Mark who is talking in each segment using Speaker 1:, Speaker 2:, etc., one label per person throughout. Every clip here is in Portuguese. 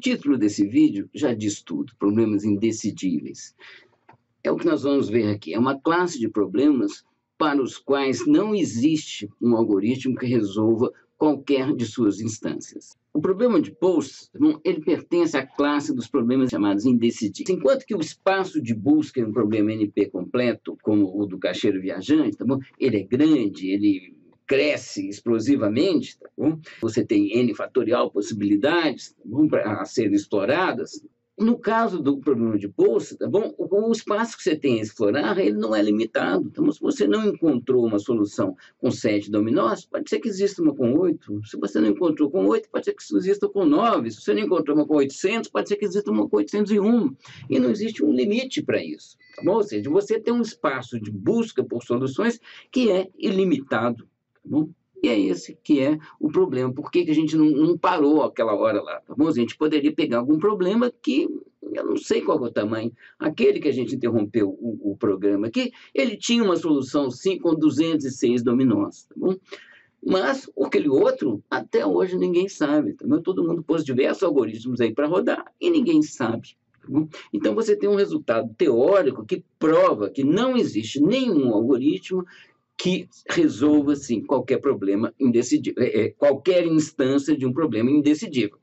Speaker 1: título desse vídeo já diz tudo, problemas indecidíveis. É o que nós vamos ver aqui, é uma classe de problemas para os quais não existe um algoritmo que resolva qualquer de suas instâncias. O problema de Post, ele pertence à classe dos problemas chamados indecidíveis. Enquanto que o espaço de busca em um problema NP completo, como o do caixeiro viajante, tá bom? Ele é grande, ele cresce explosivamente, tá bom? Você tem N fatorial possibilidades, tá bom? A serem exploradas. No caso do problema de Post, tá bom? O espaço que você tem a explorar, ele não é limitado. Então, se você não encontrou uma solução com 7 dominós, pode ser que exista uma com 8. Se você não encontrou com 8, pode ser que exista com 9. Se você não encontrou uma com 800, pode ser que exista uma com 801. E não existe um limite para isso. Tá bom? Ou seja, você tem um espaço de busca por soluções que é ilimitado. Tá bom? E é esse que é o problema. Por que a gente não parou aquela hora lá? Tá bom? A gente poderia pegar algum problema que eu não sei qual é o tamanho. Aquele que a gente interrompeu o programa aqui, ele tinha uma solução, sim, com 206 dominós. Tá bom? Mas aquele outro, até hoje ninguém sabe. Tá bom? Todo mundo pôs diversos algoritmos aí para rodar e ninguém sabe. Tá bom? Então você tem um resultado teórico que prova que não existe nenhum algoritmo que resolva, sim, qualquer problema indecidível, qualquer instância de um problema indecidível.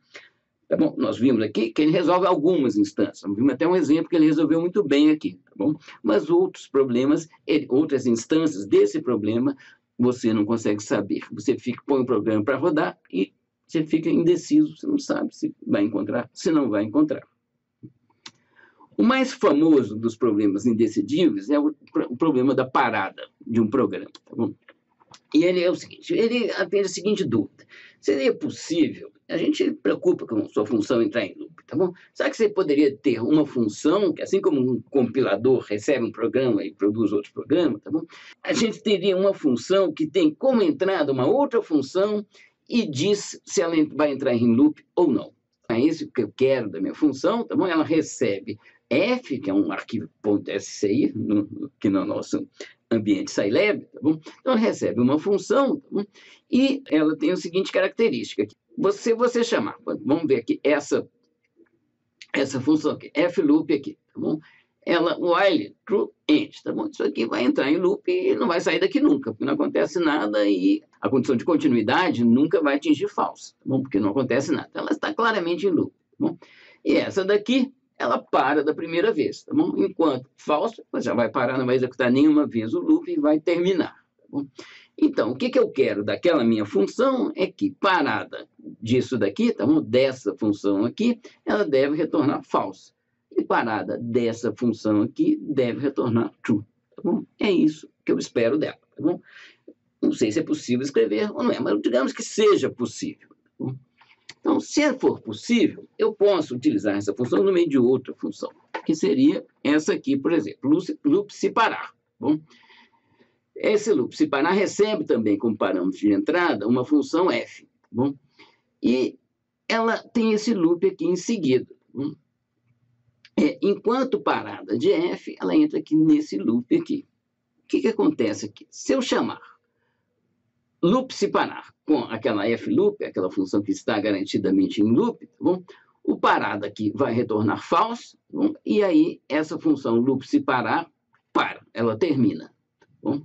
Speaker 1: Tá bom? Nós vimos aqui que ele resolve algumas instâncias. Vimos até um exemplo que ele resolveu muito bem aqui. Tá bom? Mas outros problemas, outras instâncias desse problema, você não consegue saber. Você põe o programa para rodar e você fica indeciso. Você não sabe se vai encontrar, se não vai encontrar. O mais famoso dos problemas indecidíveis é o problema da parada de um programa. Tá bom? E ele é o seguinte, ele atende a seguinte dúvida. Seria possível, a gente se preocupa com a sua função entrar em loop, tá bom? Será que você poderia ter uma função, que assim como um compilador recebe um programa e produz outro programa, tá bom? A gente teria uma função que tem como entrada uma outra função e diz se ela vai entrar em loop ou não. É isso que eu quero da minha função, tá bom? Ela recebe F, que é um arquivo .sci, que no nosso ambiente Scilab, tá bom? Então, ela recebe uma função, tá bom? E ela tem a seguinte característica. Você chamar, vamos ver aqui, essa função aqui, floop aqui, tá bom? Ela, while true end, tá bom? Isso aqui vai entrar em loop e não vai sair daqui nunca, porque não acontece nada e a condição de continuidade nunca vai atingir falso, tá bom? Porque não acontece nada. Ela está claramente em loop, tá bom? E essa daqui, ela para da primeira vez, tá bom? Enquanto falso, ela já vai parar, não vai executar nenhuma vez o loop e vai terminar, tá bom? Então, o que eu quero daquela minha função é que, parada disso daqui, tá bom? Dessa função aqui, ela deve retornar falso. E parada dessa função aqui, deve retornar true, tá bom? É isso que eu espero dela, tá bom? Não sei se é possível escrever ou não é, mas digamos que seja possível, tá bom? Então, se for possível, eu posso utilizar essa função no meio de outra função, que seria essa aqui, por exemplo, loop separar, tá bom? Esse loop separar recebe também como parâmetro de entrada uma função f, tá bom? E ela tem esse loop aqui em seguida, tá bom? Enquanto parada de f, ela entra aqui nesse loop aqui. O que acontece aqui? Se eu chamar loop separar com aquela f loop, aquela função que está garantidamente em loop, tá bom? O parada aqui vai retornar false, tá bom? E aí essa função loop separar para, ela termina, tá bom?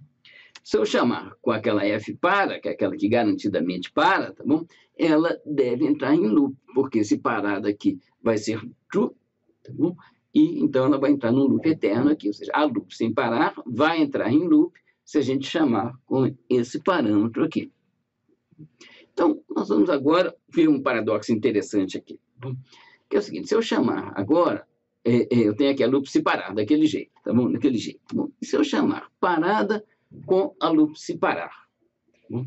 Speaker 1: Se eu chamar com aquela f para, que é aquela que garantidamente para, tá bom? Ela deve entrar em loop, porque esse parada aqui vai ser true, tá bom? E então ela vai entrar num loop eterno aqui, ou seja, a loop sem parar vai entrar em loop se a gente chamar com esse parâmetro aqui. Então, nós vamos agora ver um paradoxo interessante aqui, tá bom? Que é o seguinte, se eu chamar agora, eu tenho aqui a loop separar, daquele jeito, tá bom? Daquele jeito, tá bom? E se eu chamar parada com a loop separar, tá bom?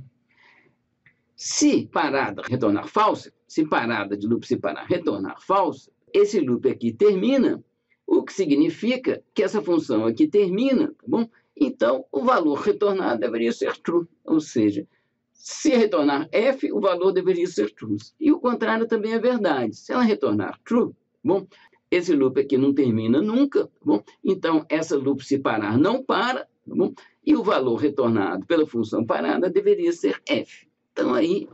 Speaker 1: Se parada retornar falsa, se parada de loop separar retornar falsa, esse loop aqui termina, o que significa que essa função aqui termina, tá bom? Então, o valor retornado deveria ser true, ou seja, se retornar f, o valor deveria ser true. E o contrário também é verdade. Se ela retornar true, tá bom? Esse loop aqui não termina nunca, tá bom? Então, essa loop separar não para, tá bom? E o valor retornado pela função parada deveria ser f. Então, aí,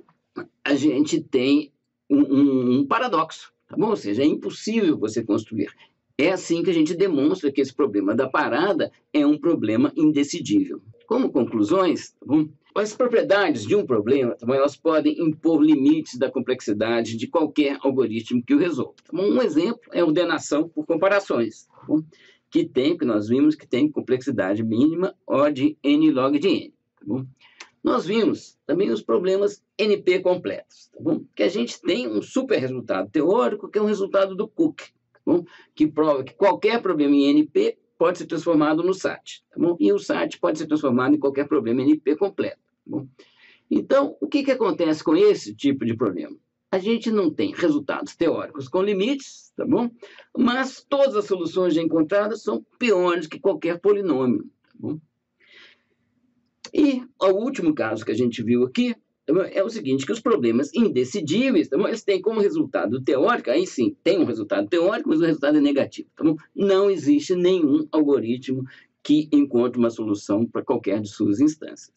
Speaker 1: a gente tem um paradoxo, tá tá bom? Ou seja, é impossível você construir. É assim que a gente demonstra que esse problema da parada é um problema indecidível. Como conclusões, tá bom? As propriedades de um problema, tá bom? Elas podem impor limites da complexidade de qualquer algoritmo que o resolva. Tá bom? Um exemplo é a ordenação por comparações, tá bom? Que nós vimos que tem complexidade mínima O de n log de n. Tá bom? Nós vimos também os problemas NP completos, tá bom? Que a gente tem um super resultado teórico, que é um resultado do Cook, tá bom? Que prova que qualquer problema em NP pode ser transformado no SAT, tá bom? E o SAT pode ser transformado em qualquer problema NP completo, tá bom? Então, o que acontece com esse tipo de problema? A gente não tem resultados teóricos com limites, tá bom? Mas todas as soluções já encontradas são piores que qualquer polinômio, tá bom? E o último caso que a gente viu aqui é o seguinte, que os problemas indecidíveis, tá bom? Eles têm como resultado teórico, aí sim, tem um resultado teórico, mas o resultado é negativo, tá bom? Não existe nenhum algoritmo que encontre uma solução para qualquer de suas instâncias.